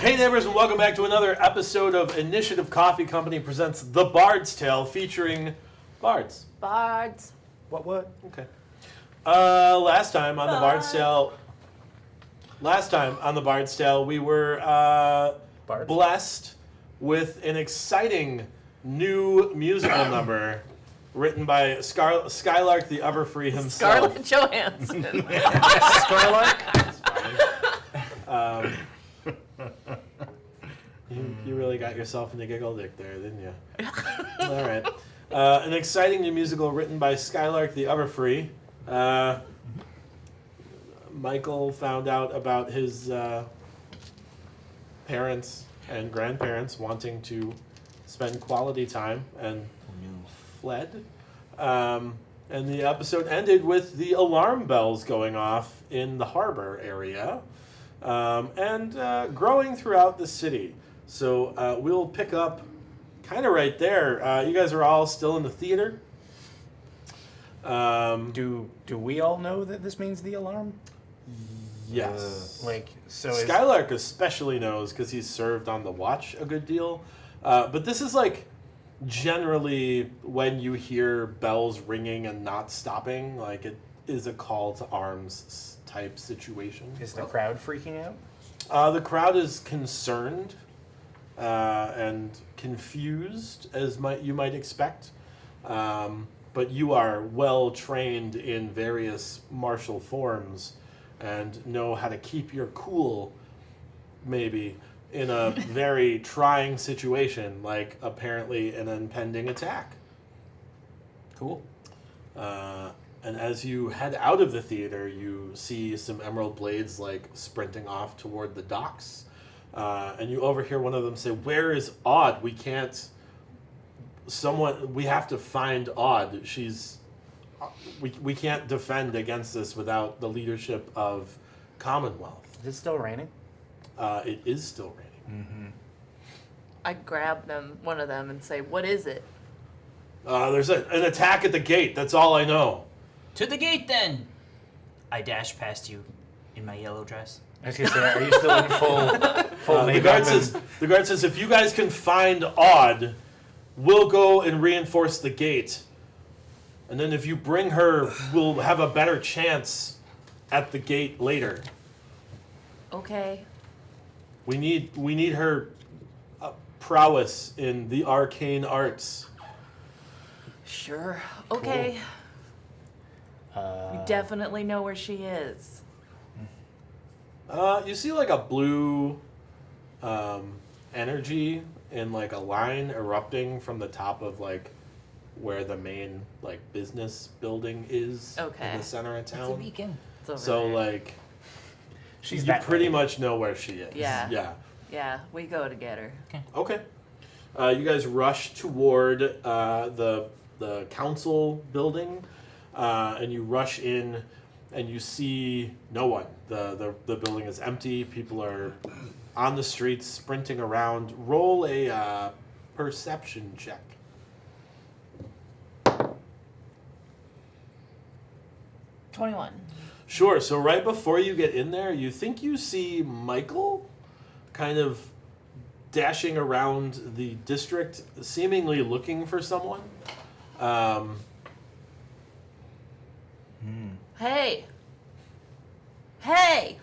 Hey neighbors, and welcome back to another episode of Initiative Coffee Company presents The Bard's Tale, featuring bards. Bards. What? Okay. Last time on the Bard's Tale, we were blessed with an exciting new musical number written by Skylark the Everfree himself. Scarlett Johansson. Scarlark? You really got yourself into giggle dick there, didn't you? All right. An exciting new musical written by Skylark the Everfree. Michael found out about his parents and grandparents wanting to spend quality time and fled. And the episode ended with the alarm bells going off in the harbor area and growing throughout the city. So we'll pick up kind of right there. You guys are all still in the theater. Do we all know that this means the alarm? Yes. Skylark Skylark especially knows because he's served on the watch a good deal. But this is like generally when you hear bells ringing and not stopping, like it is a call to arms type situation. Is the crowd freaking out? The crowd is concerned and confused, as you might expect. But you are well trained in various martial forms and know how to keep your cool, maybe, in a very trying situation, like apparently an impending attack. Cool. And as you head out of the theater, you see some emerald blades like sprinting off toward the docks. And you overhear one of them say, "Where is Odd? We can't... we have to find Odd. We can't defend against this without the leadership of Commonwealth." Is it still raining? It is still raining. Mm-hmm. I grab one of them, and say, "What is it?" There's an attack at the gate. That's all I know. To the gate, then! I dash past you in my yellow dress. I was gonna say, are you still in full The makeup? guard says, if you guys can find Odd, we'll go and reinforce the gate. And then if you bring her, we'll have a better chance at the gate later. Okay. We need her prowess in the arcane arts. Sure. Okay. You definitely know where she is. You see like a blue energy in like a line erupting from the top of like where the main like business building is in the center of town. It's a beacon. It's over So there. like She's you that pretty lady. much know where she is. Yeah. Yeah, we go to get her. Okay. You guys rush toward the council building, and you rush in, and you see no one. The building is empty. People are on the streets sprinting around. Roll a perception check. 21. Sure. So right before you get in there, you think you see Michael kind of dashing around the district, seemingly looking for someone. Hey! Hey!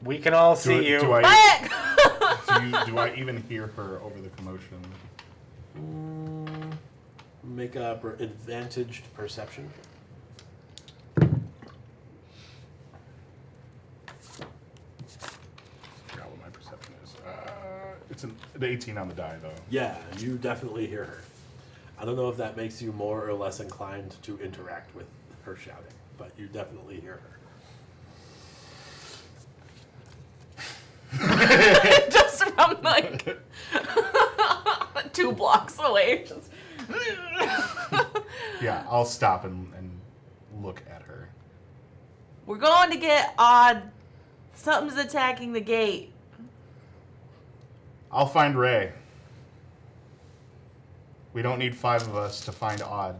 We can all see you. Do I, Back! do I even hear her over the commotion? Make a advantaged perception. Forgot what my perception is. It's an 18 on the die, though. Yeah, you definitely hear her. I don't know if that makes you more or less inclined to interact with her shouting, but you definitely hear her. Just from like 2 blocks away. Just Yeah, I'll stop and look at her. We're going to get Odd. Something's attacking the gate. I'll find Ray. We don't need 5 of us to find Odd.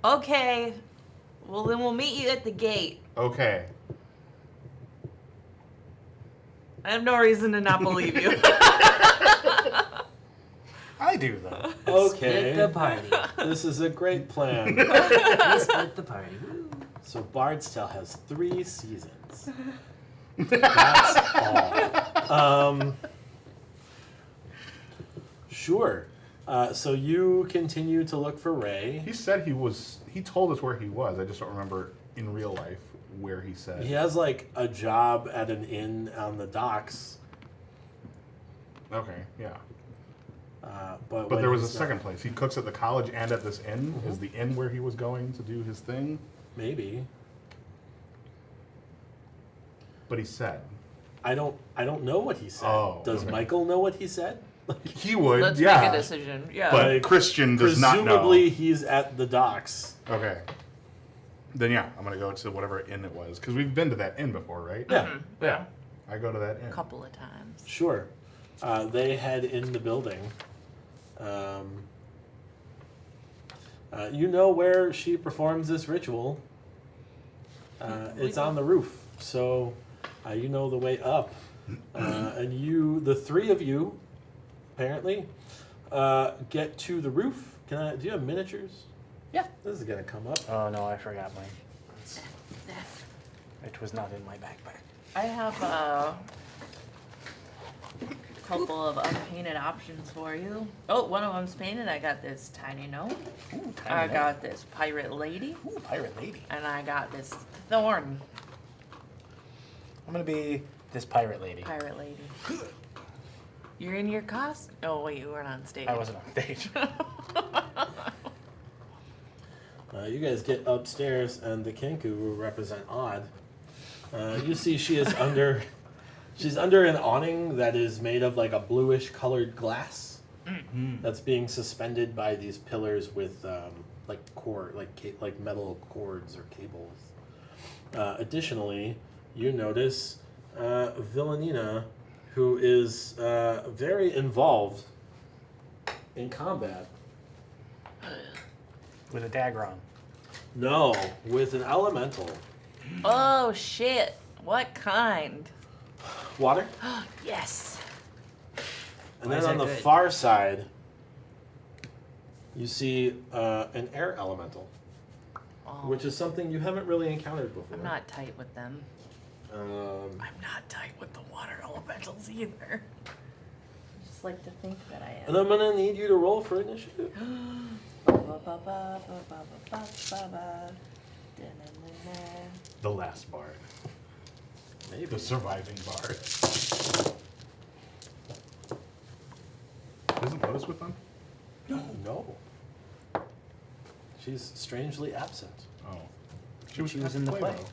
Okay. Well, then we'll meet you at the gate. Okay. I have no reason to not believe you. I do, though. Okay. Split the party. This is a great plan. We split the party. Woo. So Bards Tale has 3 seasons. That's all. Sure. So you continue to look for Ray. He said he told us where he was. I just don't remember in real life where he said. He has like a job at an inn on the docks. Okay, yeah. But But when there was a he's not- second place. He cooks at the college and at this inn. Is the inn where he was going to do his thing? Maybe. But he said. I don't know what he said. Oh, Does okay. Michael know what he said? He would, Let's yeah. make a decision. Yeah. But Like, Christian does not know. Presumably he's at the docks. Okay. Then yeah, I'm gonna go to whatever inn it was because we've been to that inn before, right? Yeah. Yeah. I go to that inn. a couple of times. Sure. They head in the building. You know where she performs this ritual. It's on the roof, so you know the way up. And the 3 of you, apparently, get to the roof. Do you have miniatures? Yeah. This is gonna come up. Oh, no, I forgot mine. It was not in my backpack. I have a couple of unpainted options for you. Oh, one of them's painted. I got this tiny gnome. Ooh, I got this pirate lady. Ooh, pirate lady. And I got this thorn I'm gonna be this pirate lady. pirate lady. You're in your costume? Oh, wait, you weren't on stage. I wasn't on stage. You guys get upstairs, and the Kenku, who represent Odd, you see she is under. She's under an awning that is made of like a bluish colored glass that's being suspended by these pillars with like metal cords or cables. Additionally, you notice Villanina, who is very involved in combat. With a dagger on. No, with an elemental. Oh, shit. What kind? Water. Yes. And Why then is on that the good? far side, you see an air elemental, Oh, which is something you haven't really encountered before. I'm not tight with them. I'm not tight with the water elementals either. I just like to think that I And am. I'm gonna need you to roll for initiative. The last bard. Maybe. The surviving bard. Isn't Lotus with them? No. She's strangely absent. Oh. She was in the play. though.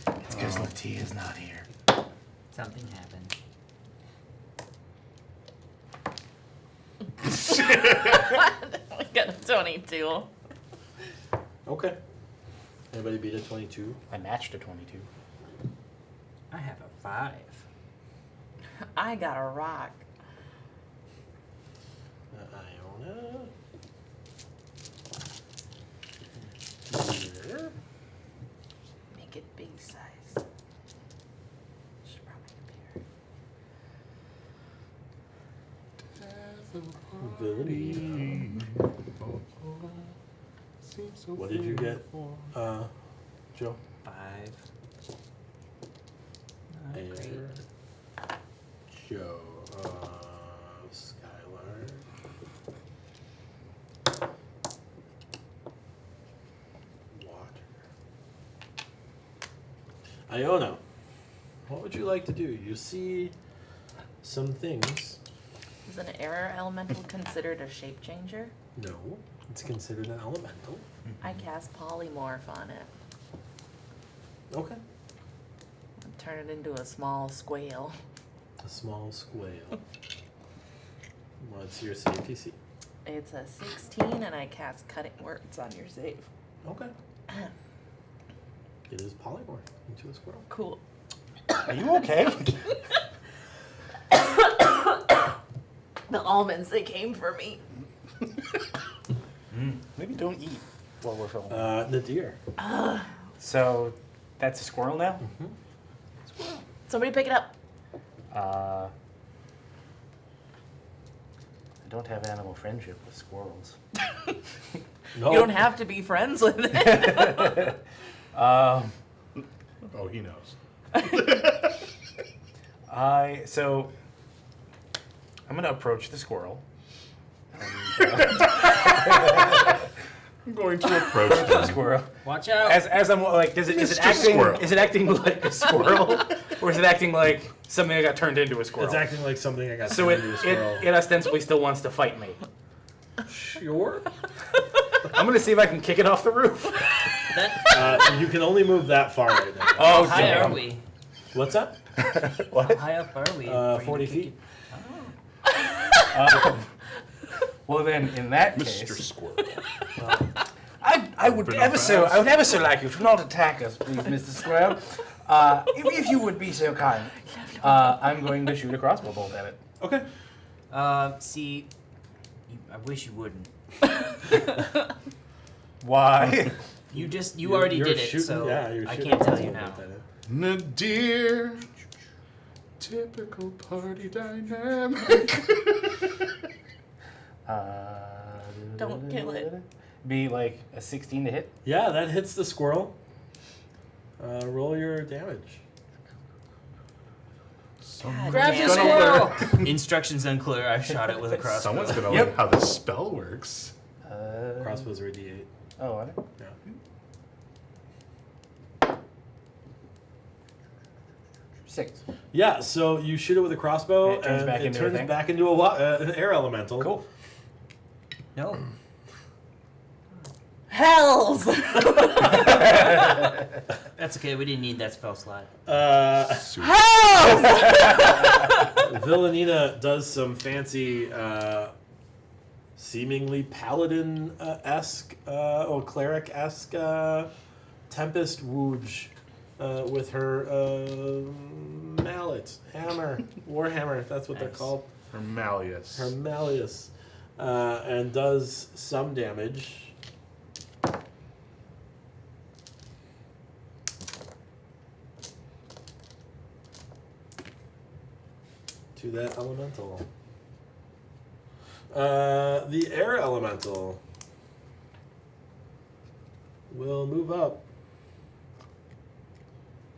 Oh. It's because LaTia is not here. Something happened. I got a 22. Okay. Anybody beat a 22? I matched a 22. I have a 5. I got a rock. Iona. Here. Make it big size. Should probably appear. Ability. What did you get, Joe? 5. Air. Joe. Skylar. Water. Iona, what would you like to do? You see some things. Is an air elemental considered a shape changer? No, it's considered an elemental. I cast polymorph on it. Okay. Turn it into a small squale. A small squale. What's your save DC? It's a 16 and I cast cutting words on your save. Okay. It is polymorph into a squirrel. Cool. Are you okay? The almonds, they came for me. Maybe don't eat while we're filming. Nadir. So, that's a squirrel now? Somebody pick it up. I don't have animal friendship with squirrels. No. You don't have to be friends with it. Oh, he knows. So I'm gonna approach the squirrel. I'm going to approach The him. squirrel. Watch out. As I'm like, is it Mr. acting? Squirrel. Is it acting like a squirrel, or is it acting like something that got turned into a squirrel? It's acting like something I got So turned it, into a squirrel. it ostensibly still wants to fight me. Sure. I'm gonna see if I can kick it off the roof. That, You can only move that far right now. Oh, how high damn. are we? What's that? What? How high up are we? before you 40 kick feet. Well then, in that Mr. case, Squirrel. I would Open ever up so fast. I would ever so like you to not attack us, please, Mr. Squirrel. If you would be so kind, I'm going to shoot a crossbow bolt at it. Okay. See, I wish you wouldn't. Why? You already You're did it, shooting- so yeah, you're I shooting can't tell crossbow you now. bolt at it. Nadir. Typical party dynamic. Don't kill it. Be like a 16 to hit. Yeah, that hits the squirrel. Roll your damage. Grab Someone's your gonna squirrel! Instructions unclear. I shot it with a crossbow. Someone's gonna Yep. learn how this spell works. Crossbows are a D8. Oh, are they? Yeah. Six. Yeah, so you shoot it with a crossbow, And it turns and back it into a turns thing? back into an air elemental. Cool. No. Hells! That's okay. We didn't need that spell slot. Super. Hells! Villanina does some fancy, seemingly paladin-esque, or cleric-esque tempest wooge with her mallet, hammer, warhammer, that's what they're Nice. called. Or Malleus. Her malleus. And does some damage. To that elemental. The air elemental will move up.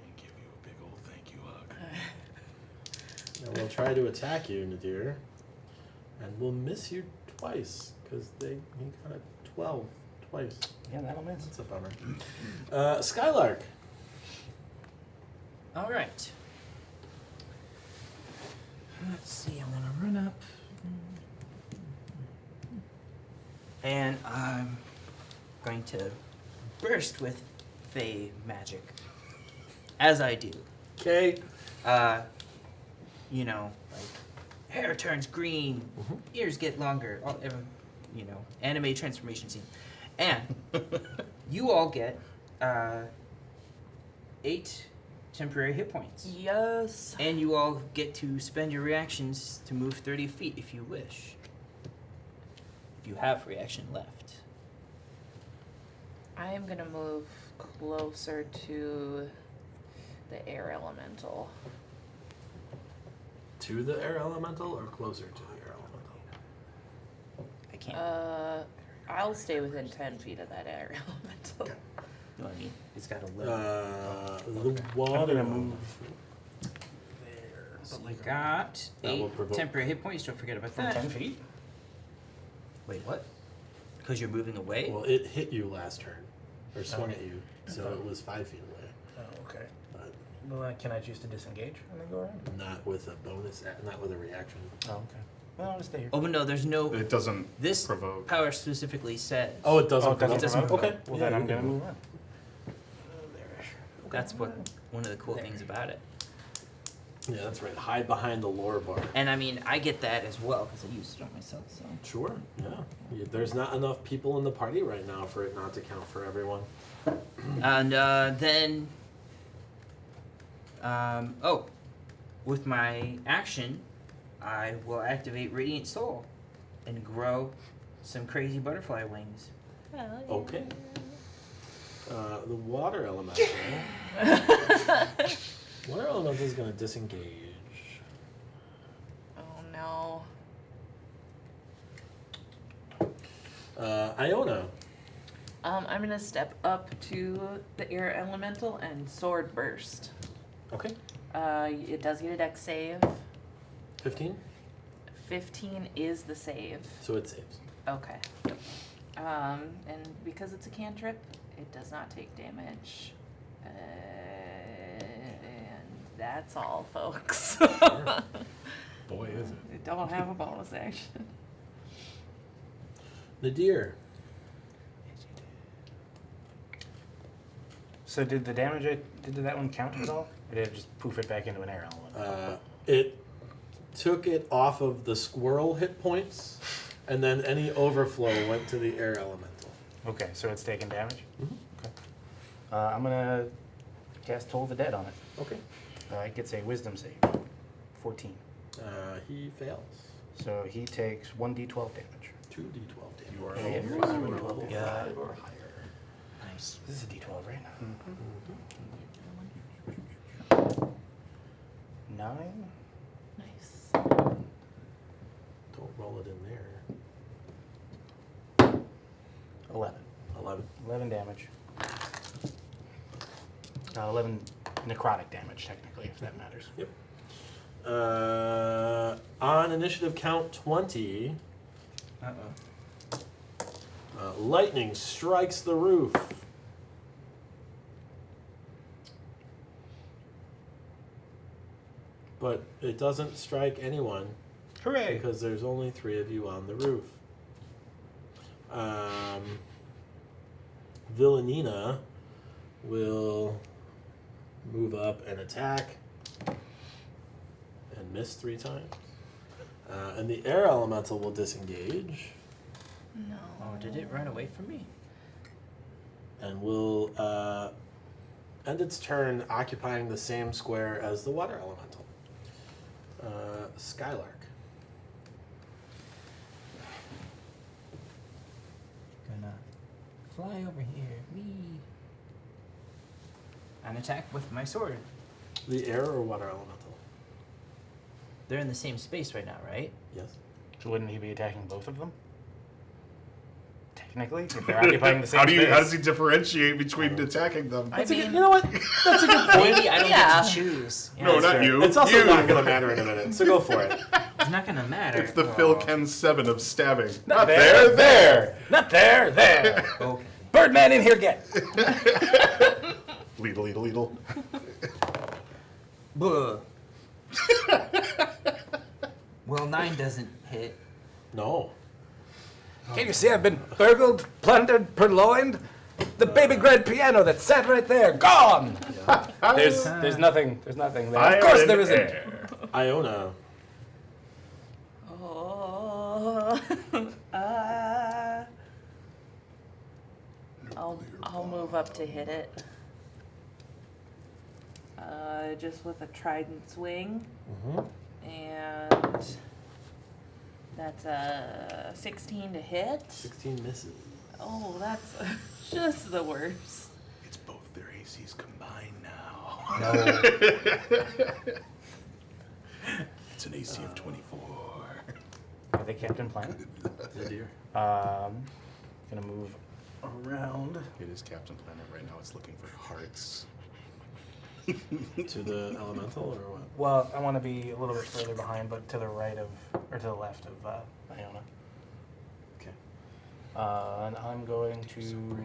And give you a big old thank you hug. And will try to attack you, Nadir. And will miss you twice, because he got a 12 twice. Yeah, that'll miss. That's a bummer. Skylark. All right. Let's see. I'm gonna run up, and I'm going to burst with Fey magic, as I do. Okay. You know, like hair turns green, ears get longer. Anime transformation scene, and you all get 8 temporary hit points. Yes. And you all get to spend your reactions to move 30 feet if you wish. If you have reaction left. I am gonna move closer to the air elemental. To the air elemental or closer to the air elemental? I can't. I'll stay within 10 feet of that air elemental. You know what I mean? It's got a little. The water gonna move So we got That will 8 provoke- temporary hit points. Don't forget about from that. 10 feet. Wait, what? Because you're moving away? Well, it hit you last turn, or swung at you, so it was 5 feet away. Oh, okay. But Well, can I choose to disengage and then go around? not with a bonus, not with a reaction. Oh, okay. Well, I'll just stay here. Oh, but no, there's no. It doesn't This provoke. power specifically says. Oh, it doesn't. Oh, it doesn't provoke? provoke? Okay. Well, Yeah, then I'm you gonna can move around. That's what one of the cool things about it. Yeah, that's right. Hide behind the lore bar. And I mean, I get that as well because I used it on myself. So. Sure. Yeah. There's not enough people in the party right now for it not to count for everyone. And then, with my action, I will activate Radiant Soul and grow some crazy butterfly wings. Okay. The water elemental Water elemental is going to disengage. Oh no. Iona. I'm gonna step up to the air elemental and sword burst. Okay. It does get a dex save. 15. 15 is the save. So it saves. Okay. And because it's a cantrip, it does not take damage. And that's all, folks. Boy, is it. It don't have a bonus action. Nadir. So did the damage, did that one count at all? Or did it just poof it back into an air element? It took it off of the squirrel hit points, and then any overflow went to the air elemental. Okay, so it's taking damage? Mhm. Okay. I'm gonna cast Toll the Dead on it. Okay. It gets a wisdom save. 14. He fails. So he takes 1d12 damage. 2d12 damage. You are Yeah, level you're 5. level Level 5 or higher. Nice. This is a d12, right? 9? Nice. Don't roll it in there. 11. 11. 11 damage. 11 necrotic damage, technically, if that matters. Yep. On initiative count 20, lightning strikes the roof. But it doesn't strike anyone Hooray! because there's only 3 of you on the roof. Villanina will move up and attack and miss 3 times. And the air elemental will disengage No. Oh, did it run away from me? and will end its turn occupying the same square as the water elemental. Skylark. Gonna fly over here. Wee. And attack with my sword. The air or water elemental? They're in the same space right now, right? Yes. So wouldn't he be attacking both of them? Technically, if they're occupying the same How space. does he differentiate between attacking them? I mean, You know what? That's a good point. maybe I don't Yeah. get to choose. Yeah, No, that's not fair. you. It's also You. not going to matter in a minute, so go for it. It's not gonna matter. It's the Phil Ken 7 of stabbing. Not there, there! Not there, there! Okay. Birdman in here, get! Leedle, leedle, leedle. Buh. Well, 9 doesn't hit. No. Can't you see I've been burgled, plundered, purloined? The baby grand piano that sat right there, gone! There's nothing there. Fire Of course in there isn't. air. Iona. Oh. I'll move up to hit it. Just with a trident swing. Mm-hmm. And that's a 16 to hit. 16 misses. Oh, that's just the worst. It's both their ACs combined now. No. It's an AC of 24. Are they Captain Planet? Nadir. Gonna move around. It is Captain Planet right now. It's looking for hearts. To the elemental or what? Well, I want to be a little bit further behind, but to the right of, or to the left of Iona. Okay. And I'm going to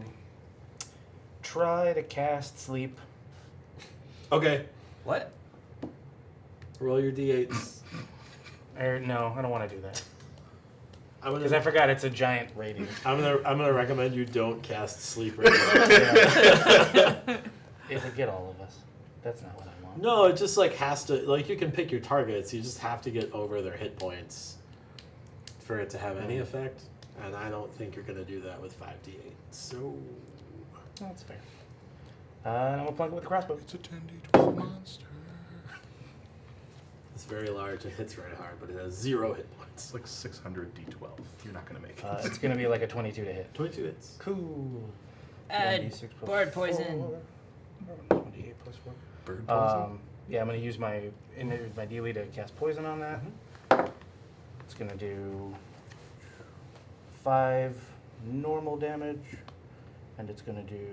try to cast Sleep. Okay. What? Roll your d8s. Or no, I don't want to do that. I'm Because I gonna, forgot it's a giant radius. I'm gonna recommend you don't cast sleep right now. It'll get all of us. That's not what I want. No, it just like has to, like, you can pick your targets, you just have to get over their hit points for it to have any effect, and I don't think you're gonna do that with 5d8. So That's fair. And I'm gonna plug it with the crossbow. It's a 10d12 monster. it's very large, it hits very hard, but it has 0 hit points. It's like 600 d12. You're not gonna make it. It's gonna be like a 22 to hit. 22 hits. Cool. Add 1d6 plus board poison. 4. 28 plus 4. Bird poison? Yeah, I'm going to use my DLE to cast poison on that. It's going to do 5 normal damage, and it's going to do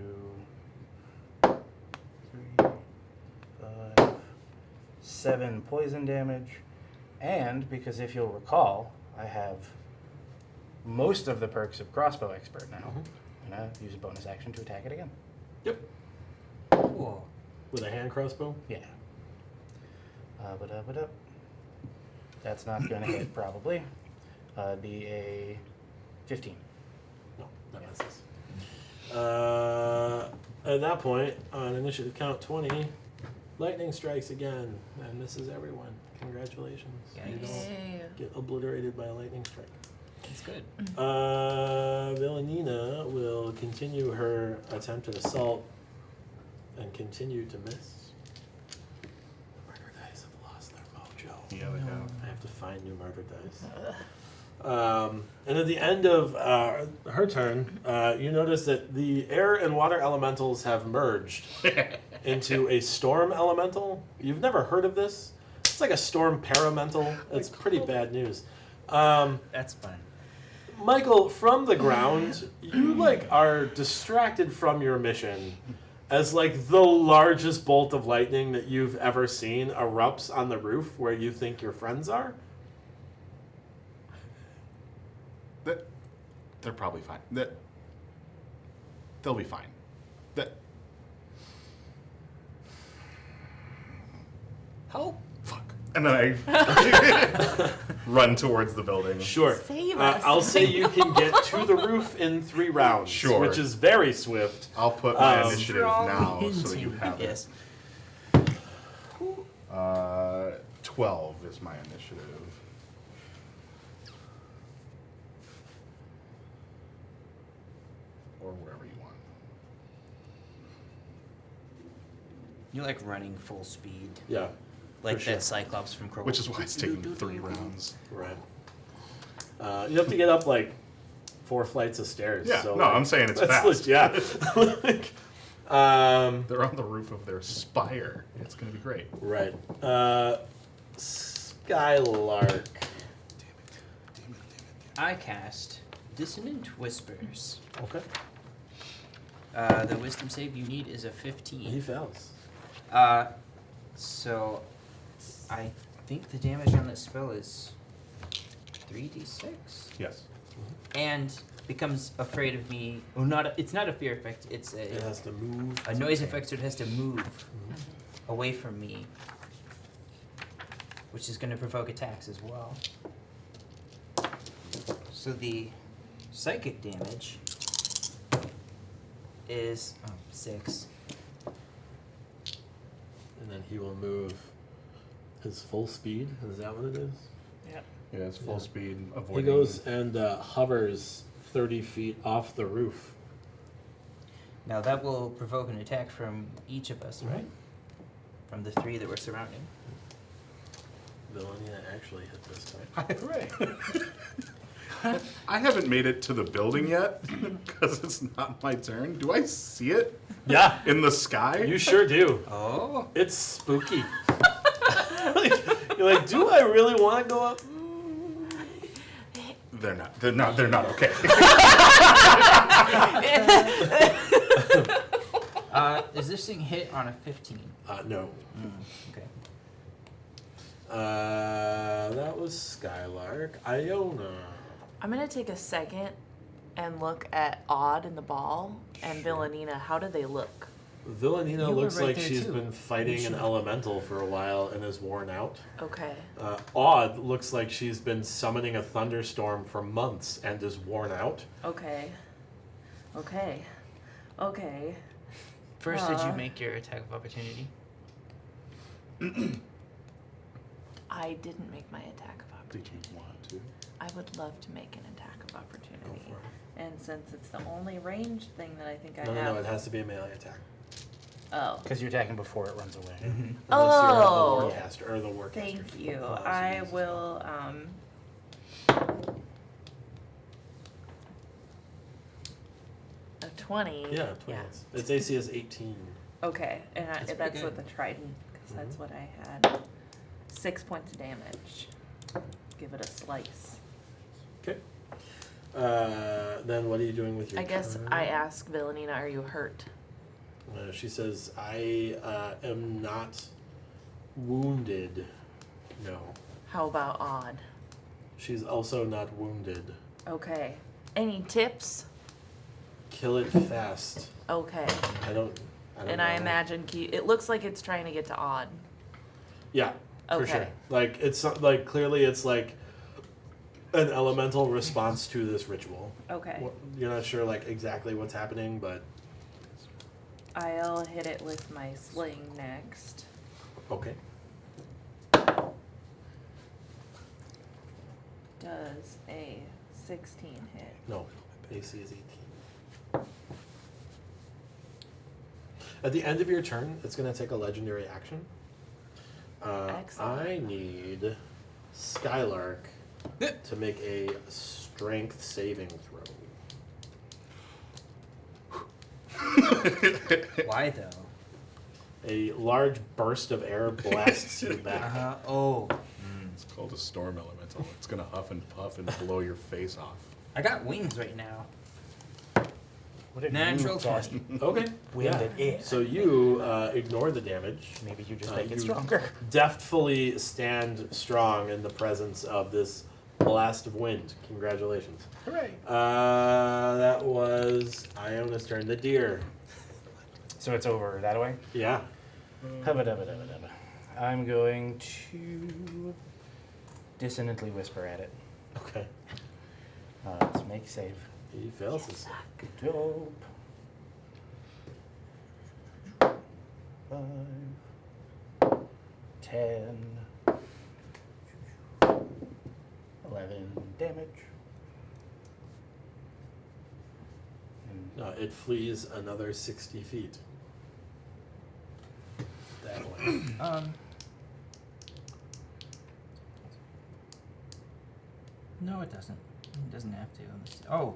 3, 5, 7 poison damage. And because if you'll recall, I have most of the perks of Crossbow Expert now. I'm going to use a bonus action to attack it again. Yep. Cool. With a hand crossbow? Yeah. That's not going to hit, probably. Be a 15. No, that misses. At that point, on initiative count 20, lightning strikes again and misses everyone. Congratulations. You Yikes. don't get obliterated by a lightning strike. That's good. Villanina will continue her attempt at assault and continue to miss. The murder dice have lost their mojo. Yeah, they have. I have to find new murder dice. And at the end of her turn, you notice that the air and water elementals have merged into a storm elemental. You've never heard of this? It's like a storm paramental. It's pretty bad news. That's fun. Michael, from the ground, you are distracted from your mission as the largest bolt of lightning that you've ever seen erupts on the roof where you think your friends are. They're probably fine. They'll be fine. Help! Fuck. And then I run towards the building. Sure. Save us. I'll say you can get to the roof in 3 rounds, Sure. which is very swift. I'll put my initiative Strong now so that you hinting. have Yes. it. 12 is my initiative. Or wherever you want. You're running full speed. Yeah, Like For sure. that Cyclops from Crow. Which is why it's taking 3 rounds. right. You have to get up 4 flights of stairs. Yeah, so, no, I'm saying it's that's fast. Yeah. They're on the roof of their spire. It's going to be great. Right. Skylark. I cast Dissonant Whispers. Okay. The wisdom save you need is a 15. He fails. So I think the damage on that spell is 3d6 Yes. and becomes afraid of me. Oh, not it's not a fear effect. It's It has to move. a noise effect, so it has to move away from me, which is going to provoke attacks as well. So the psychic damage is 6. And then he will move his full speed. Is that what it is? Yep. Yeah, it's full Yeah. speed He avoiding. goes and hovers 30 feet off the roof. Now that will provoke an attack from each of us, right? From the 3 that we're surrounding. Villanina actually hit this time. Hooray. I haven't made it to the building yet because it's not my turn. Do I see it Yeah, in the sky? you sure do. Oh. It's spooky. You're do I really want to go up? They're not okay. Is this thing hit on a 15? No. Okay. That was Skylark. Iona. I'm gonna take a second and look at Odd and the ball and Villanina. How do they look? Villanina You were looks right like there, she's too. been fighting an elemental for a while and is worn out. Okay. Odd looks like she's been summoning a thunderstorm for months and is worn out. Okay. Okay. Okay. First, did you make your attack of opportunity? I didn't make my attack of Did opportunity. you want to? I would love to make an attack of Go opportunity. for it. And since it's the only ranged thing that I think I No, have. no, it has to be a melee attack. Oh. Because you're attacking before it runs away. Unless Oh. you're the warcaster or the warcaster. Thank you. Oh, so I Jesus. will a 20. Yeah, 20. It's AC is 18. Okay, and That's pretty that's good. with the trident. That's what I had. 6 points of damage. Give it a slice. Okay. Then what are you doing with your I guess turn? I ask Villanina, are you hurt? She says, I am not wounded. No. How about odd? She's also not wounded. Okay. Any tips? Kill it fast. Okay. I don't And know. I imagine it looks like it's trying to get to odd. Yeah, for Okay. sure. Like, it's like, clearly it's like an elemental response to this ritual. Okay. You're not sure, like, exactly what's happening, but I'll hit it with my sling next. okay. Does a 16 hit? No, AC is 18. At the end of your turn, it's going to take a legendary action. Excellent. I need Skylark to make a strength saving throw. Why though? A large burst of air blasts you back. Oh. It's called a storm elemental. It's gonna huff and puff and blow your face off. I got wings right now. What if Natural you cast 20. Okay. winded air? So you ignore the damage. Maybe you just Uh, make it you stronger. Deftly stand strong in the presence of this blast of wind. Congratulations. Hooray! That was Iona's turn. The deer. So it's over that way? Yeah. Hubba dubba dubba dubba. I'm going to dissonantly whisper at it. Okay. Let's make save. He fails his. Dope. 5, 10, 11 damage. And It flees another 60 feet. That way. No, it doesn't. It doesn't have to. Let's see. Oh,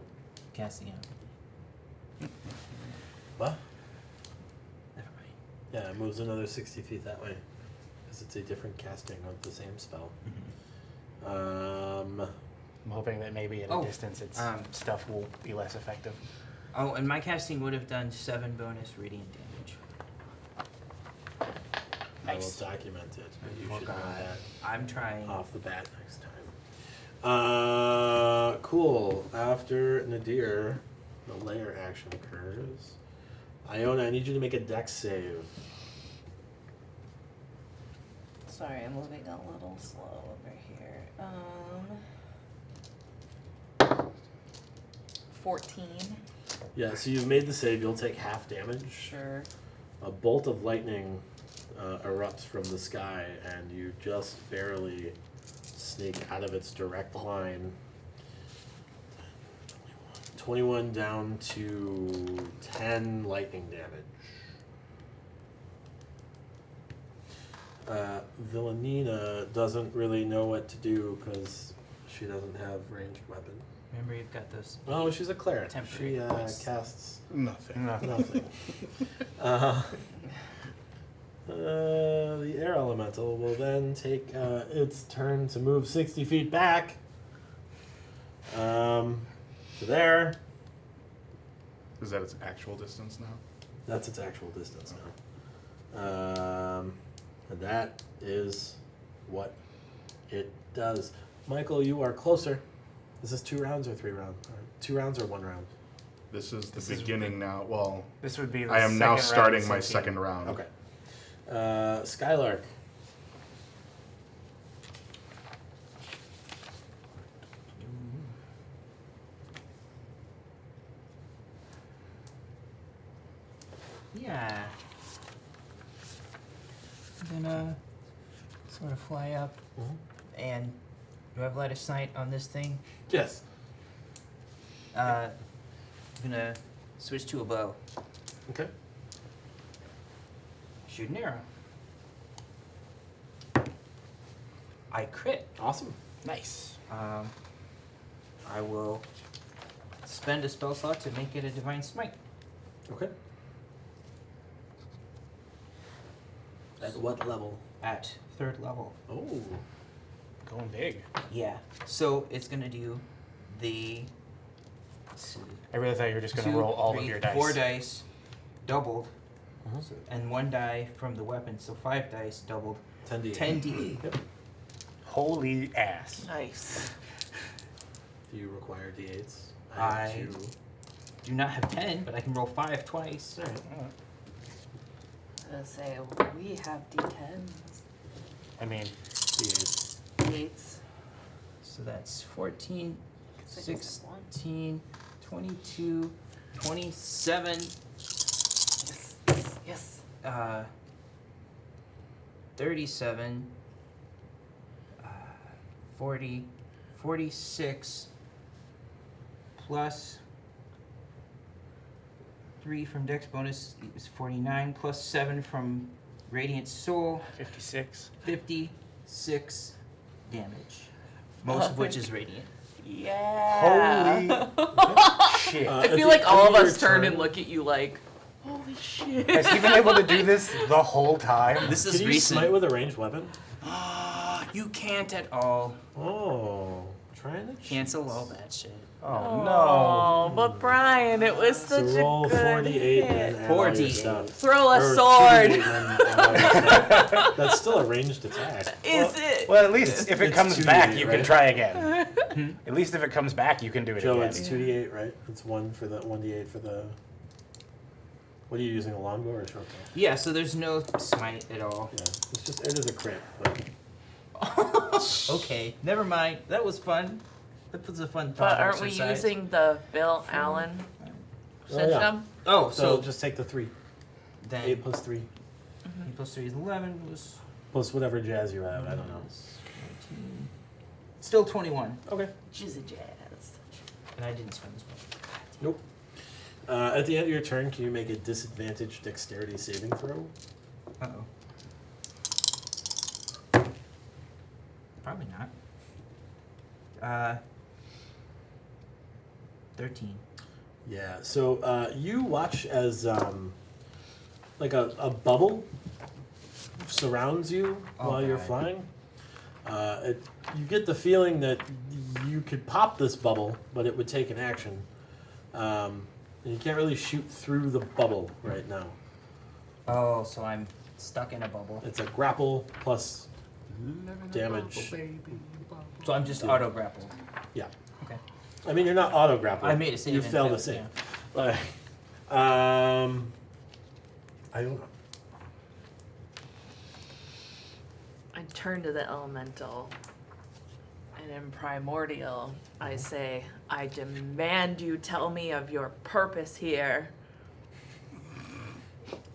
casting out. What? Never mind. Yeah, it moves another 60 feet that way. Because it's a different casting of the same spell. I'm hoping that maybe at a Oh, distance its stuff will be less effective. Oh, and my casting would have done 7 bonus radiant damage. Nice. I will document it. But you should know Forgot. that I'm trying. off the bat next time. Cool. After Nadir, the layer action occurs. Iona, I need you to make a dex save. Sorry, I'm moving a little slow over here. 14. Yeah, so you've made the save. You'll take half damage. Sure. A bolt of lightning erupts from the sky, and you just barely sneak out of its direct line. 21 down to 10 lightning damage. Villanina doesn't really know what to do because she doesn't have ranged weapon. Remember, you've got those. Oh, she's a cleric. Temporary She points. casts Nothing. nothing. The air elemental will then take its turn to move 60 feet back. To there. Is that its actual distance now? That's its actual distance now. And that is what it does. Michael, you are closer. Is this 2 rounds or 3 rounds? Or 2 rounds or 1 round? This is the This is beginning now. Well, This would be the I am now second starting round my since second round. Okay. Skylark. Yeah. I'm gonna sort of fly up and do I have line of sight on this thing? Yes. I'm gonna switch to a bow. Okay. Shoot an arrow. I crit. Awesome. Nice. I will spend a spell slot to make it a divine smite. Okay. At what level? At 3rd level. Oh. Going big. Yeah. So it's gonna do the. Let's see. I really thought you were just going to 2, roll all 3, of your dice. 4 dice, doubled, Uh-huh. and 1 die from the weapon. So 5 dice doubled. 10d8. 10d8. Yep. Holy ass. Nice. Do you require d8s? I have 2. do not have 10, but I can roll 5 twice. Alright. I was gonna say, we have D10s. I mean, D8s. D8s. So that's 14, Looks like it's one. 16, 22, 27, Yes. Yes. 37, 40, 46, plus 3 from Dex bonus is 49, plus 7 from Radiant Soul, 56. 56 damage. Most of which is Radiant. Yeah. Holy shit. I At feel the like all of end of us your turn turn- and look at you like, holy shit. Has he been able to do this the whole time? This is Can you recent. smite with a ranged weapon? You can't at all. Oh. Trying to Cancel all that shit. Oh, no. Oh, but Brian, it was So such roll a good 4d8 hit. and add all your 4d8. stuff. Throw a Or sword. 2d8 and add all your stuff. That's still a ranged attack. Is it? Well, at least if it It's comes 2d8, back, you can right? try again. At least if it comes back, you can do it Joe, again. it's 2d8, right? It's 1d8 for the. What are you using, a longbow or a short bow? Yeah, so there's no smite at all. Yeah, it's just it is a crit, but Okay, never mind. That was fun. That was a fun thought But aren't we exercise. using the Bill Allan Oh, yeah. system? Oh, so so just take the 3. then 8 plus 3 8 plus 3 is 11 plus plus whatever jazz you have. I don't know. 19. Still 21. Okay. She's a jazz. And I didn't spend this one. Nope. At the end of your turn, can you make a disadvantaged dexterity saving throw? Uh-oh. Probably not. 13. Yeah. So you watch as like a bubble surrounds you while you're Okay. flying. You get the feeling that you could pop this bubble, but it would take an action. And you can't really shoot through the bubble right now. Oh, so I'm stuck in a bubble. It's a grapple plus damage. So I'm just auto grappled. Yeah. Okay. I mean, you're not auto grappled. I made a save You and failed failed, a save. yeah. Like, I don't know. I turn to the elemental, and in primordial, I say, I demand you tell me of your purpose here.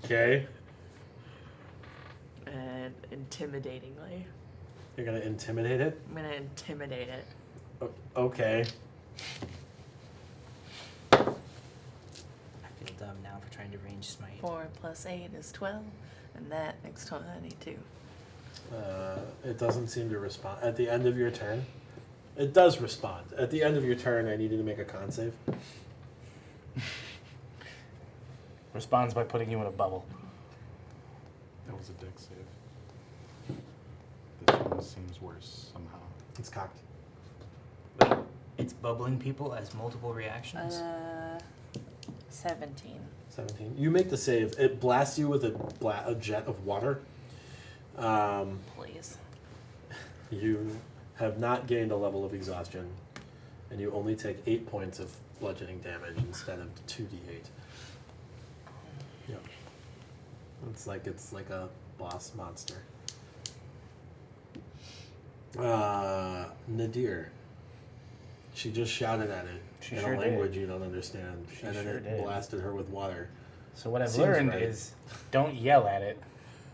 Okay. And intimidatingly. You're gonna intimidate it. I'm gonna intimidate it. Okay. I feel dumb now for trying to range smite. 4 plus 8 is 12, and that makes 22. It doesn't seem to respond. At the end of your turn, it does respond. At the end of your turn, I need you to make a con save. Responds by putting you in a bubble. That was a dex save. This one seems worse somehow. It's cocked. Wait, it's bubbling people as multiple reactions? 17. 17. You make the save. It blasts you with a jet of water. Please. You have not gained a level of exhaustion, and you only take 8 points of bludgeoning damage instead of 2d8. Yep. It's like a boss monster. Nadir. She just shouted at it She in sure a did. language you don't understand, She and then sure it did. blasted her with water. So what I've Seems learned right. is don't yell at it.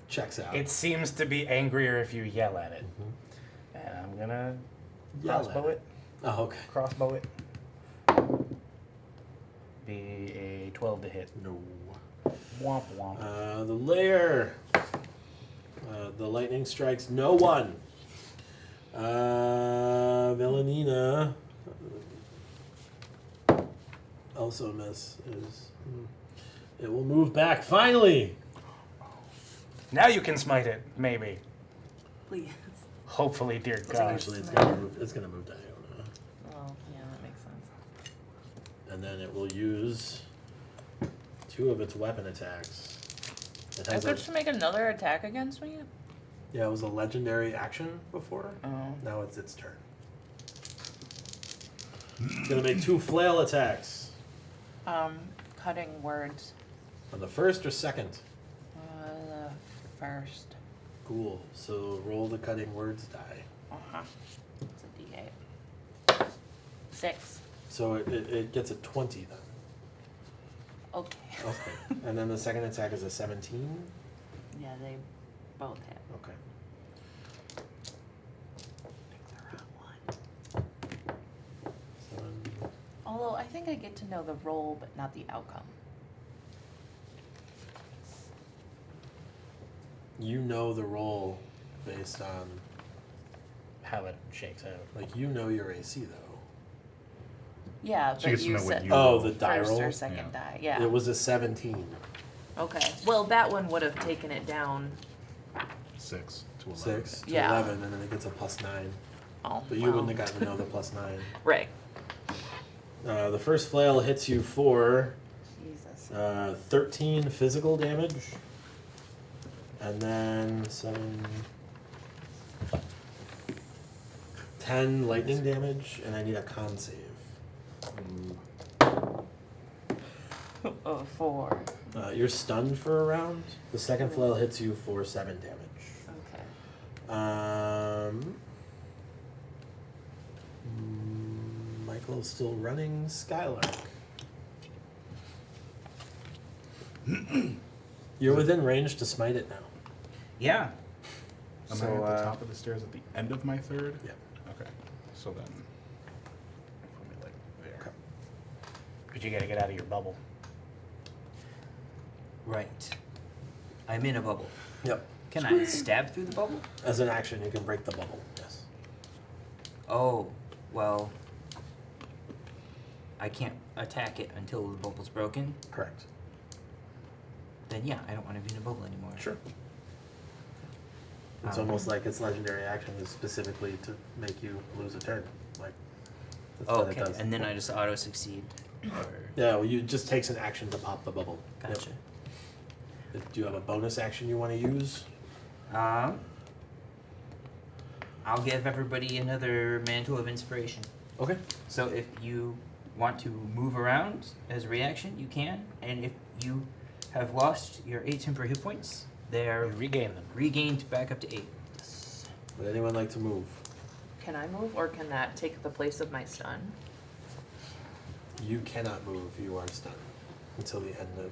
Checks out. It seems to be angrier if you yell at it. Mhm. And I'm gonna Yell crossbow at it. Oh, okay. Crossbow it. Be a 12 to hit. No. Womp womp. The lair. The lightning strikes no one. Villanina. Also miss. It will move back finally. Now you can smite it, maybe. Please. Hopefully, dear Please. God. Actually, it's gonna move. It's gonna move to Iona, Well, yeah, that makes sense. and then it will use 2 of its weapon attacks. It I has get to make another attack against me? yeah, it was a legendary action before. Oh. Now it's its turn. It's gonna make 2 flail attacks Cutting words. on the first or second. The first. Cool. So roll the cutting words die. Uh-huh. It's a D8. 6. So it gets a 20 then. Okay. Okay. And then the second attack is a 17. Yeah, they both hit. Okay. Pick the wrong one. 7. Although I think I get to know the roll, but not the outcome. You know the roll based on How it shakes out. like you know your AC though. Yeah, So but you get to you know what said you Oh, roll. the die first roll. or second Yeah. die. Yeah. It was a 17. Okay. Well, that one would have taken it down. 6 to 11. 6 to Yeah. 11, and then it gets a +9. Oh. But you wouldn't have gotten to know the +9. Right. The first flail hits you for Jesus. 13 physical damage, and then 10 lightning damage, and I need a con save. Oh, 4. You're stunned for a round. The second flail hits you for 7 damage. Okay. Michael's still running Skylark. You're within range to smite it now. Yeah. Am So, I at the top of the stairs at the end of my third? Yeah. Okay. So then, put me like there. Okay. But you gotta get out of your bubble. Right. I'm in a bubble. Yep. Can I stab through the bubble? As an action, you can break the bubble. Yes. Oh, well. I can't attack it until the bubble's broken. Correct. Then yeah, I don't want to be in a bubble anymore. Sure. It's almost like its legendary action is specifically to make you lose a turn. Like that's what it Okay, does. and then I just auto succeed. Or Yeah, well, you it just takes an action to pop the bubble. Yep. gotcha. Do you have a bonus action you want to use? I'll give everybody another mantle of inspiration. Okay. So if you want to move around as a reaction, you can. And if you have lost your 8 temporary hit points, they are You regain them. regained back up to 8. Would anyone like to move? Can I move, or can that take the place of my stun? You cannot move. You are stunned until the end of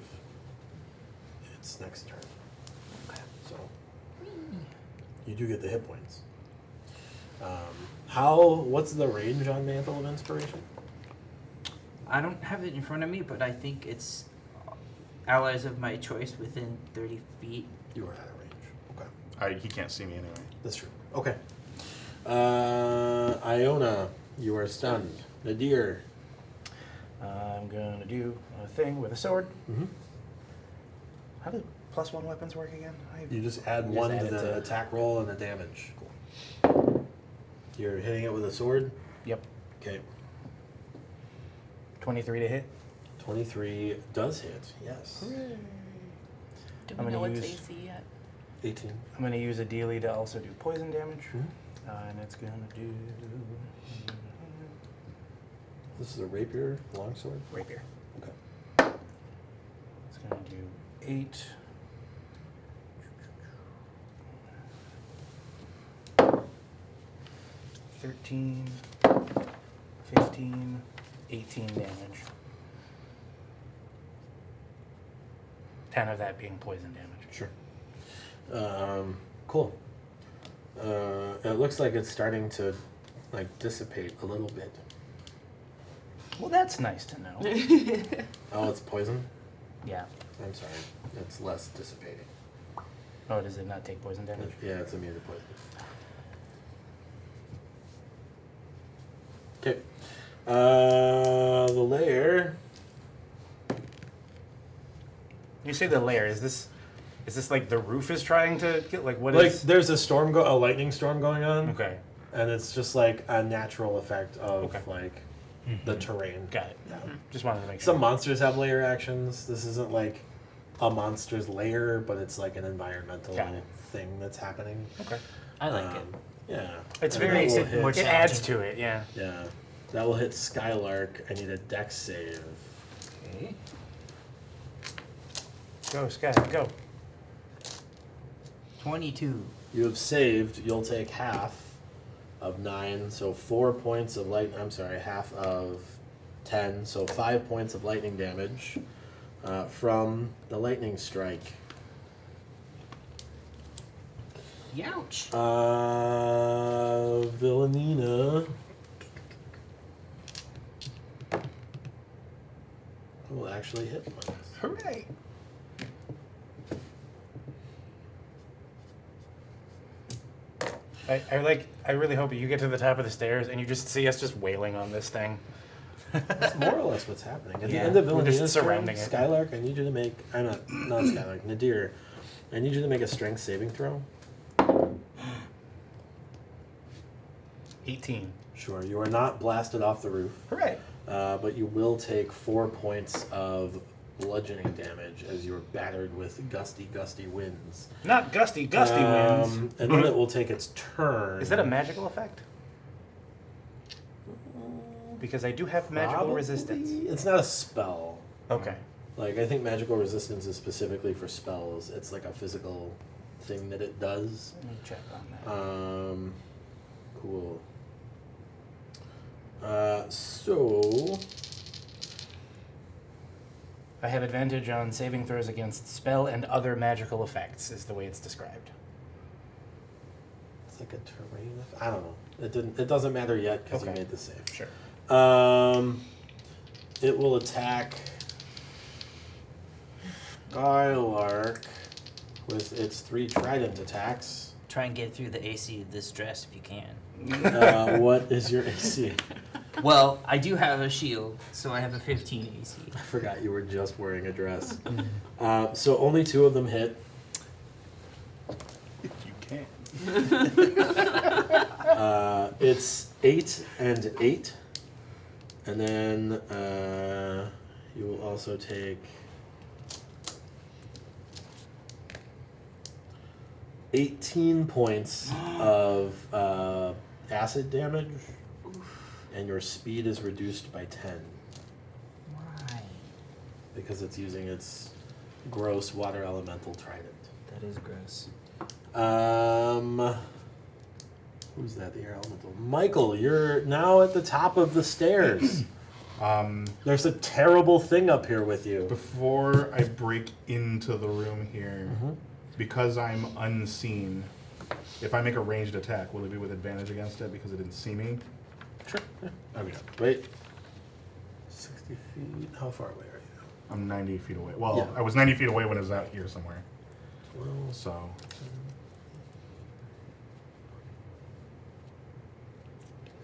its next turn. Okay. So you do get the hit points. What's the range on Mantle of Inspiration? I don't have it in front of me, but I think it's allies of my choice within 30 feet. You are out of range. Okay. He can't see me anyway. That's true. Okay. Iona, you are stunned. Nadir. I'm gonna do a thing with a sword. Mm-hmm. How do +1 weapons work again? You just add You just 1 add to it the to- attack roll and the damage. You're hitting it with a sword? Yep. Okay. 23 to hit. 23 does hit, yes. Do I'm we know gonna what's use- AC yet? 18. I'm gonna use a dealie to also do poison damage. Mhm. And it's gonna do This is a rapier, longsword? rapier. Okay. It's gonna do 8. $13, 15, 18 damage. 10 of that being poison damage. Sure. Cool. It looks like it's starting to dissipate a little bit. Well, that's nice to know. Oh, it's poison? Yeah. I'm sorry. It's less dissipating. Oh, does it not take poison damage? Yeah, it's immune to poison. Okay. The lair. You say the lair, is this Is this like the roof is trying to get like what Like is? there's a lightning storm going on, Okay, and it's just like a natural effect of Okay. like the terrain. got it. Yeah. Just wanted to make Some sure. monsters have layer actions. This isn't like a monster's lair, but it's like an environmental Got it. thing that's happening. Okay. I like it. Yeah. It's And very. that will It, hit- more it adds challenging. to it. Yeah. Yeah. That will hit Skylark. I need a dex save. Okay. Go, Sky. Go. 22. You have saved. You'll take half of 9, so 4 points of light. I'm sorry, half of 10, so 5 points of lightning damage from the lightning strike. Youch. Villanina will actually hit once. Hooray! I really hope you get to the top of the stairs and you just see us just wailing on this thing. That's more or less what's happening. At the Yeah, end of we're just Villanina's surrounding turn, it. Skylark, I need you to make. I'm not Skylark. Nadir, I need you to make a strength saving throw. 18. Sure, you are not blasted off the roof, Hooray! but you will take 4 points of bludgeoning damage as you're battered with gusty winds. Not gusty winds. And then it will take its turn. Is that a magical effect? Because I do have magical Probably. resistance. It's not a spell. Okay. Like, I think magical resistance is specifically for spells. It's like a physical thing that it does. Let me check on that. Cool. So I have advantage on saving throws against spell and other magical effects, is the way it's described. it's like a terrain. I don't know. It doesn't matter yet because Okay. you made the save. Sure. It will attack Skylark with its 3 trident attacks. Try and get through the AC of this dress if you can. What is your AC? Well, I do have a shield, so I have a 15 AC. I forgot you were just wearing a dress. So only 2 of them hit. If you can. It's 8 and 8. And then you will also take 18 points of acid damage, and your speed is reduced by 10 Why? because it's using its gross water elemental trident. That is gross. Who's that? The air elemental. Michael, you're now at the top of the stairs. There's a terrible thing up here with you. Before I break into the room here, Mhm. because I'm unseen, if I make a ranged attack, will it be with advantage against it because it didn't see me? Sure. Yeah. Okay. Wait. 60 feet. How far away are you? I'm 90 feet away. Well, Yeah. I was 90 feet away when it was out here somewhere. 12. So,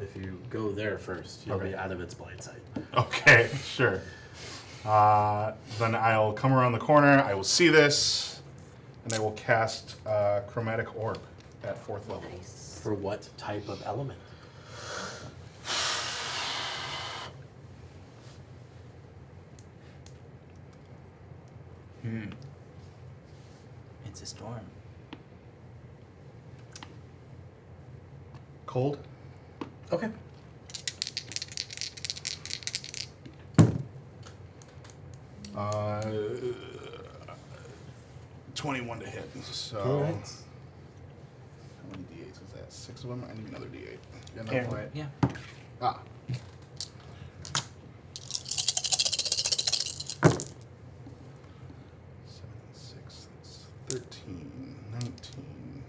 If you go there first, you'll Okay. be out of its blind sight. okay, sure. Then I'll come around the corner. I will see this, and I will cast Chromatic Orb at 4th level. Nice. For what type of element? It's a storm. Cold. Okay. Uh, 21 to hit. So, Alright. how many d8s is that? 6 of them? I need another d8. Yeah, no, Here. for it. Yeah. Ah. Seven, 6, that's 13, 19,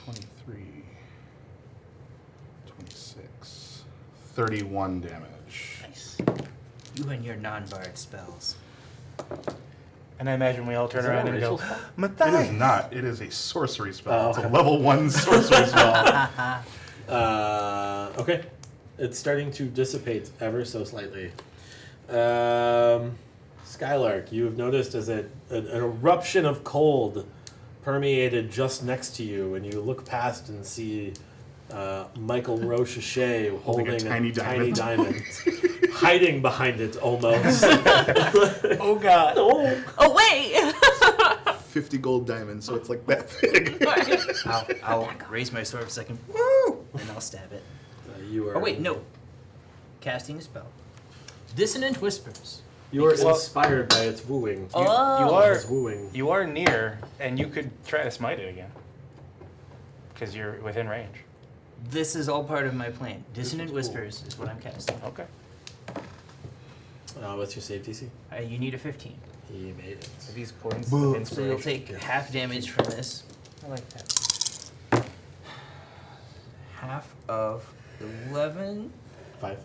23, 26, 31 damage. Nice. You and your non-bard spells. And I imagine we all turn Is that around a and go, racial spell? It is Matthias! not. It is a sorcery spell. Oh, It's a okay. level 1 sorcery spell. Okay. It's starting to dissipate ever so slightly. Skylark, you have noticed as an eruption of cold permeated just next to you, and you look past and see Michael Rochechet holding a tiny diamond, hiding behind it almost. Oh God! Oh wait! 50 gold diamonds, so it's like that big. I'll raise my sword for a second. Woo! And I'll stab it. You are. Oh wait, no. Casting a spell. Dissonant Whispers. You are inspired by its wooing. Oh. You are Its wooing. you are near, and you could try to smite it again. Because you're within range. This is all part of my plan. Dissonant cool. Whispers is what I'm casting. Okay. What's your save DC? You need a 15. He made it. Are these coins? Boo. of So you'll inspiration? take half damage from this. I like that. Half of 11 5.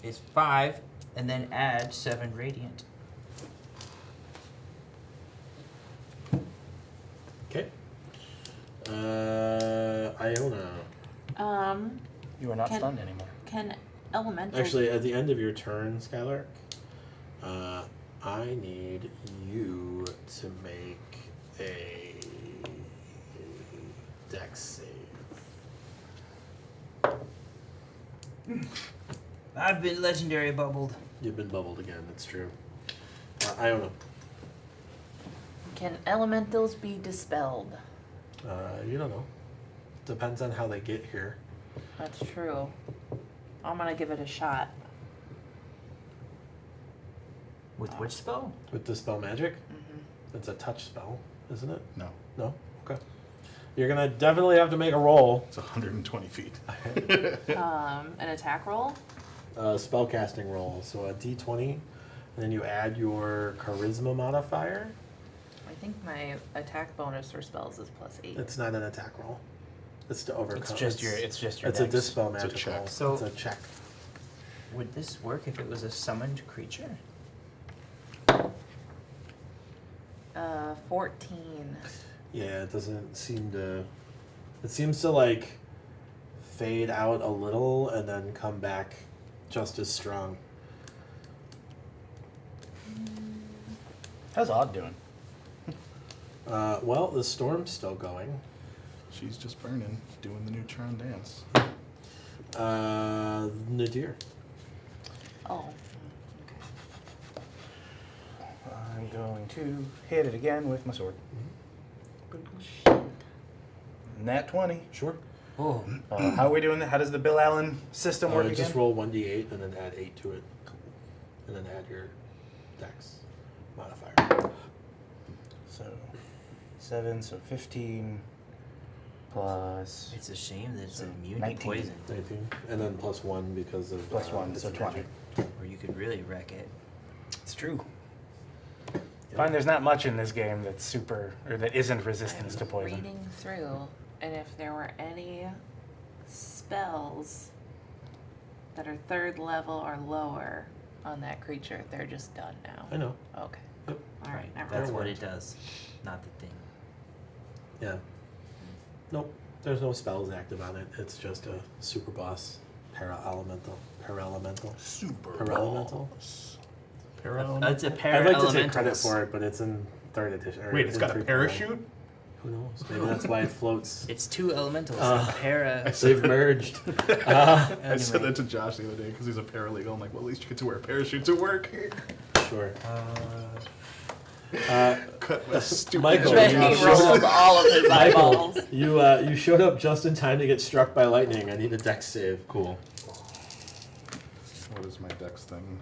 is 5, and then add 7 radiant. Okay. Iona. You are not Can- stunned anymore. Can elemental Actually, at the end of your turn, Skylark, I need you to make a dex save. I've been legendary bubbled. You've been bubbled again, it's true. Iona. Can elementals be dispelled? You don't know. Depends on how they get here. That's true. I'm gonna give it a shot. With which spell? With Dispel Magic, Mm-hmm. it's a touch spell, isn't it? No, No? Okay. You're gonna definitely have to make a roll. it's 120 feet. An attack roll. Spell casting roll. So a d20, and then you add your charisma modifier. I think my attack bonus for spells is +8. It's not an attack roll. It's to overcome. It's just your It's dex. a dispel It's a magic check. roll. So- it's a check. Would this work if it was a summoned creature? 14. Yeah, it doesn't seem to. It seems to like fade out a little and then come back just as strong. How's Odd doing? Well, the storm's still going. She's just burning, doing the neutron dance. Nadir. Oh. I'm going to hit it again with my sword. Nat 20. Sure. Oh, How are we doing that? How does the Bill Allen system work again? Just roll 1d8 and then add 8 to it. And then add your dex modifier. So 7, so 15 plus it's a shame that it's So, immune 19. to poison. 19. And then plus 1 because of. plus 1, so it's 20. magic. Or you could really wreck it. It's true. Find there's not much in this game that's super or that isn't resistance to poison. Reading through, and if there were any spells that are 3rd level or lower on that creature, they're just done now. I know. Okay. Yep. All right. Never That's mind. what it does, not the thing. Yeah. Nope. There's no spells active on it. It's just a super boss para-elemental. Super Para-elemental? It's a I'd like to take credit para-elementals. for it, but it's in 3rd edition. or Wait, it's in got a 3.1. parachute? Who knows? Maybe that's why it floats. It's 2 elementals. Uh, para. They've merged. I said that to Josh the other day because he's a paralegal. I'm like, well, at least you get to wear a parachute to work. Sure. Cut my stupid Michael, joke. He you rolled all of his eyeballs. Michael, you showed up just in time to get struck by lightning. I need a dex save. Cool. What is my dex thing?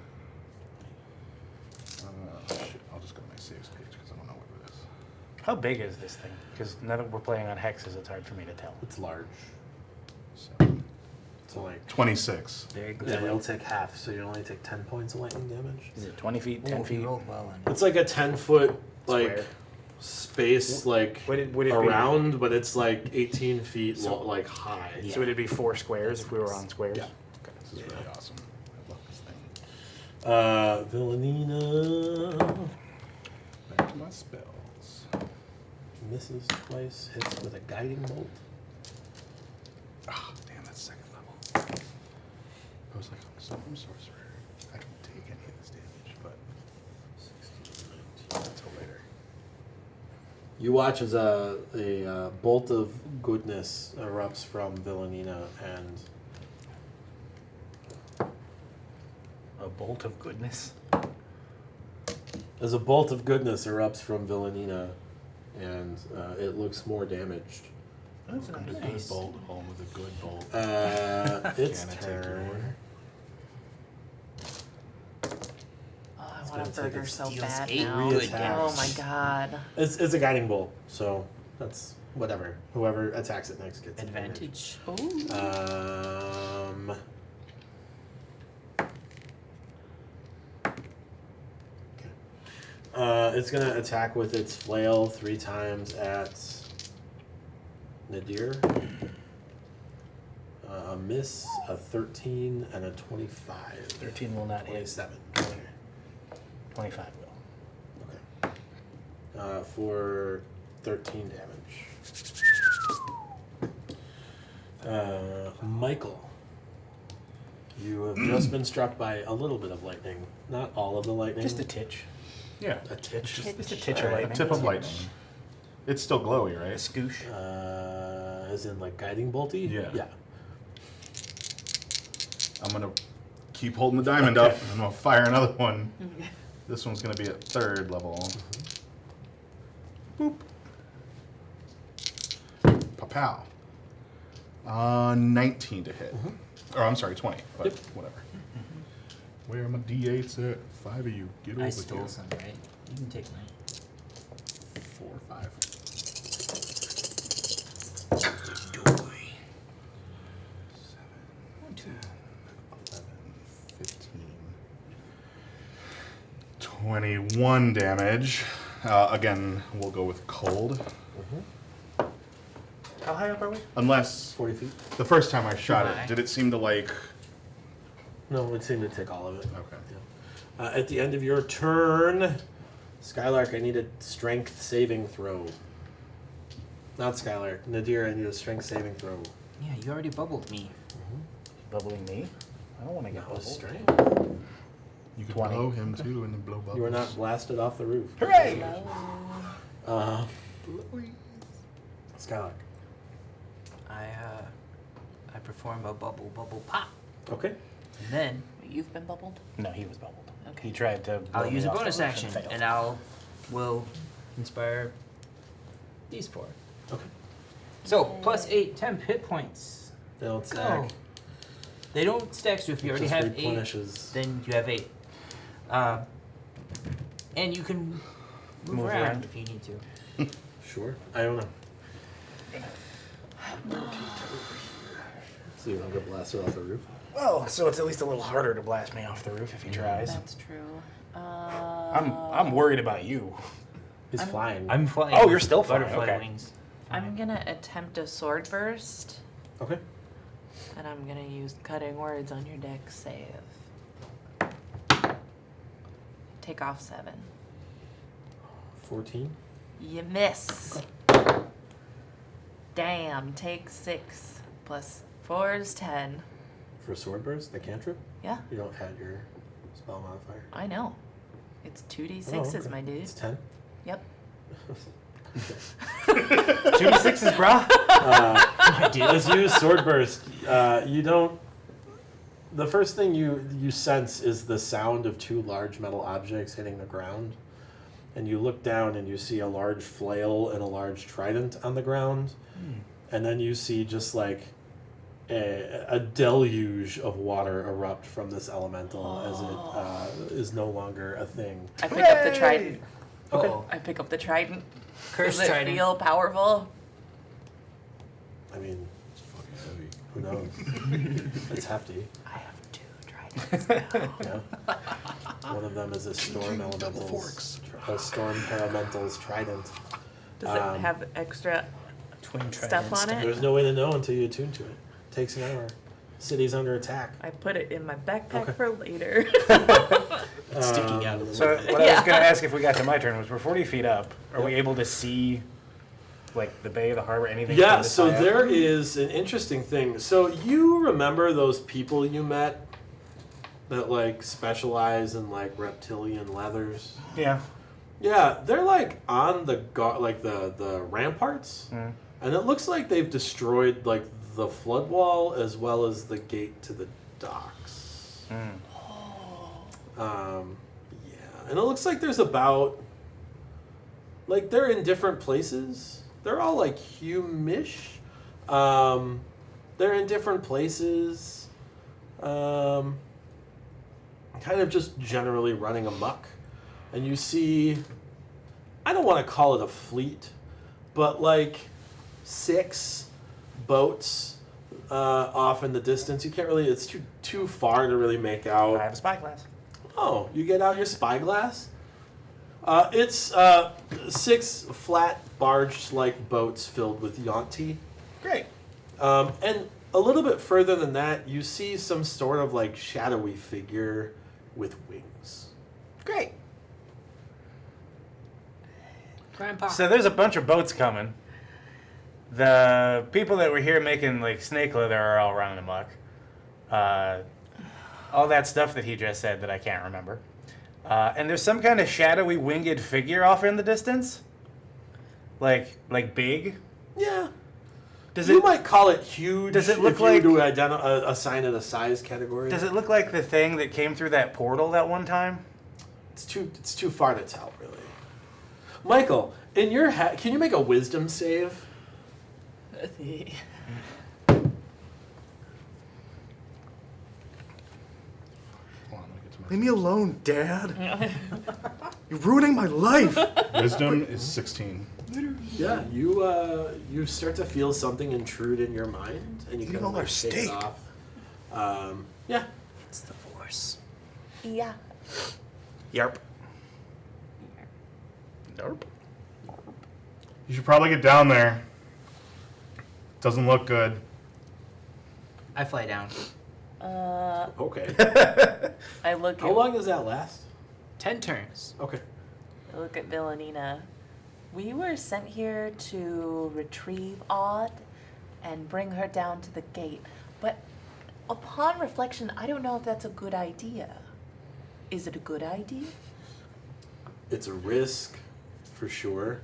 Shit, I'll just go to my saves page because I don't know what it is. How big is this thing? Because now that we're playing on hexes, it's hard for me to tell. It's large. So, So like 26. Very good. yeah, you'll take half, so you only take 10 points of lightning damage. Is it 20 feet, 10 Oh, he feet? rolled well on it. It's like a 10-foot like Square. space like Would it be- around, but it's like 18 feet So- like high. Yeah. So would it be 4 squares if we were on squares? Yeah. Okay, this is really awesome. I love this thing. Villanina Back to my spells. misses twice, hits with a guiding bolt. Ah, damn, that's 2nd level. I was like, I'm a storm sorcerer. I can take any of this damage, but 16. You watch as a bolt of goodness erupts from Villanina, and A bolt of goodness. as a bolt of goodness erupts from Villanina, and it looks more damaged. That's Welcome to nice. Good Bolt, home with a good bolt. Its Can I take your turn. order? Oh, I It's want a gonna take burger its so deals bad 8 now. good Oh my damage. god. It's a guiding bolt, so that's whatever. Whoever attacks it next gets Advantage. Oh. It's gonna attack with its flail 3 times at Nadir. A miss, a 13, and a 25. 13 will not hit. 27. 25 will. Okay. For 13 damage. Michael, you have just been struck by a little bit of lightning. Not all of the lightning. Just a titch. Yeah. A titch. Just a titch of Alright, A lightning. tip of lightning. It's still glowy, A right? scoosh. As in like guiding bolty? Yeah. Yeah. I'm gonna keep holding the diamond up. I'm gonna fire another one. This one's gonna be at 3rd level. Boop. Pow. 19 to hit. Or I'm sorry, 20. But Yep. whatever. Where are my D8s at? 5 of you. Get over I here. stole some, right? You can take mine. 4 or 5. 21 damage. Again, we'll go with cold. How high up are we? Unless 40 feet? the first time I shot High. it, did it seem to like? No, it seemed to take all of it. Okay. Yeah. At the end of your turn, Skylark, I need a strength saving throw. Not Skylark. Nadir, I need a strength saving throw. Yeah, you already bubbled me. Bubbling me? I don't want to get That was bubbled. strength. You could 20. blow him too and then blow bubbles. You were not blasted off the roof. Hooray! Skylark. I perform a bubble pop, Okay. and then You've been bubbled? No, he was bubbled. Okay. He tried to. blow I'll me use a off the bonus roof action, failed. and will inspire these 4. Okay. So plus 8 temp hit points. They don't Go. stack. They don't stack, so if you It already just have 8, replenishes. then you have 8. And you can move Move around around. if you need to. Sure. I don't know. So you don't get blasted off the roof? Well, so it's at least a little harder to blast me off the roof if he tries. That's true. I'm worried about you. He's flying. I'm flying. Oh, with you're still flying, butterfly okay. wings. I'm gonna attempt a sword burst, Okay. and I'm gonna use cutting words on your deck save. Take off 7. 14. You miss. Damn, take 6 plus 4 is 10. For sword burst, the cantrip, Yeah, you don't add your spell modifier. I know. It's 2d6s, Oh, okay. my dude. It's 10. Yep. 2d6s, brah. As you use sword burst, you don't. The first thing you sense is the sound of 2 large metal objects hitting the ground, and you look down and you see a large flail and a large trident on the ground, and then you see just like a deluge of water erupt from this elemental as it is no longer a thing. I pick up the trident. Okay. Uh-oh. I pick up the trident. Curse Does it trident. feel powerful? I mean, it's fucking heavy. Who knows? It's hefty. I have 2 tridents now. Yeah. One of them is a storm elemental's, a storm paramental's trident. Does it have extra Twin stuff on it? There's no way to know until you attune to it. Takes an hour. City's under attack. I put it in my backpack Okay. for later. It's sticking out of the So way. what I Yeah. was going to ask if we got to my turn was we're 40 feet up. Are we able to see, like, the bay, the harbor, anything? Yeah, from this so high up? there is an interesting thing. So you remember those people you met that like specialize in like reptilian leathers? Yeah. Yeah, they're like on the the ramparts, Mm. and it looks like they've destroyed like the flood wall as well as the gate to the docks. Mm. Yeah, and it looks like there's about like they're in different places. They're all like humish. They're in different places. Kind of just generally running amok. And you see, I don't want to call it a fleet, but like 6 boats off in the distance. You can't really, it's too far to really make out. I have a spyglass. Oh, you get out your spyglass? It's 6 flat barge-like boats filled with Yonti. Great. And a little bit further than that, you see some sort of like shadowy figure with wings. Great. Grandpa. So there's a bunch of boats coming. The people that were here making like snake leather are all running amok. All that stuff that he just said that I can't remember. And there's some kind of shadowy winged figure off in the distance. Like big. Yeah. Does You it might call it huge does it look if like- you were to assign it a size category. does it look like the thing that came through that portal that one time? It's too far to tell, really. Michael, in your head, can you make a wisdom save? Hold on, let me get to my Leave me alone, Dad. You're ruining my life. Wisdom is 16. Yeah, you start to feel something intrude in your mind, and you Eating kind all of our like shake it steak. off. Yeah. It's the Force. Yeah. Yarp. Yarp. You should probably get down there. Doesn't look good. I fly down. Okay. I look How at long does that last? 10 turns. Okay. I look at Villanina. We were sent here to retrieve Odd and bring her down to the gate. But upon reflection, I don't know if that's a good idea. Is it a good idea? It's a risk, for sure.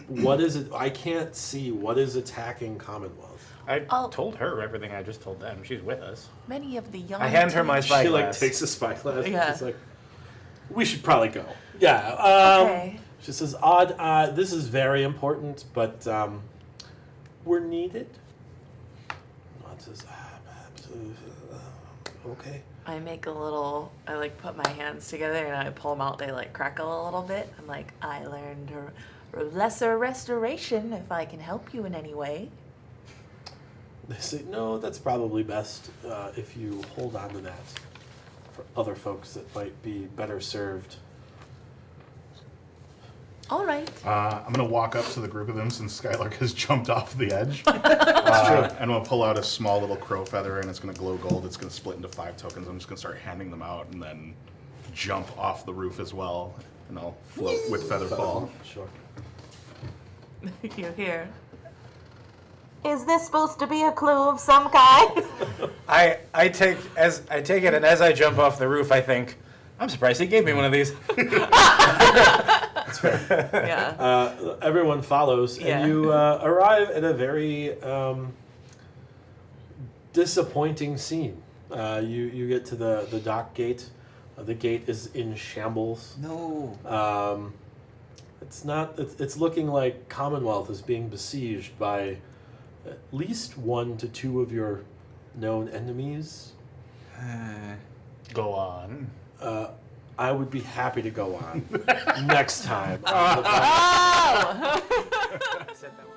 What is it? I can't see. What is attacking Commonwealth? I Oh. told her everything I just told them. She's with us. Many of the young I hand her my teens- spyglass. She like takes a spyglass. And Yeah. she's like, "We should probably go." Yeah. Okay. She says, "Odd. This is very important, but we're needed." Odd says, "Okay." I make a little, I like put my hands together and I pull them out. They like crackle a little bit. I'm like, I learned a lesser restoration if I can help you in any way. They say, "No, that's probably best if you hold on to that for other folks that might be better served." All right. I'm going to walk up to the group of them since Skylark has jumped off the edge. And I'm going to pull out a small little crow feather, and it's going to glow gold. It's going to split into 5 tokens. I'm just going to start handing them out and then jump off the roof as well. And I'll float with feather fall. Sure. You hear. Is this supposed to be a clue of some kind? I take it, and as I jump off the roof, I think, I'm surprised he gave me one of these. That's fair. Yeah. Everyone follows, Yeah. and you arrive at a very disappointing scene. You get to the dock gate. The gate is in shambles. No. It's looking like Commonwealth is being besieged by at least 1 to 2 of your known enemies. Go on. I would be happy to go on next time. Oh! I said that one.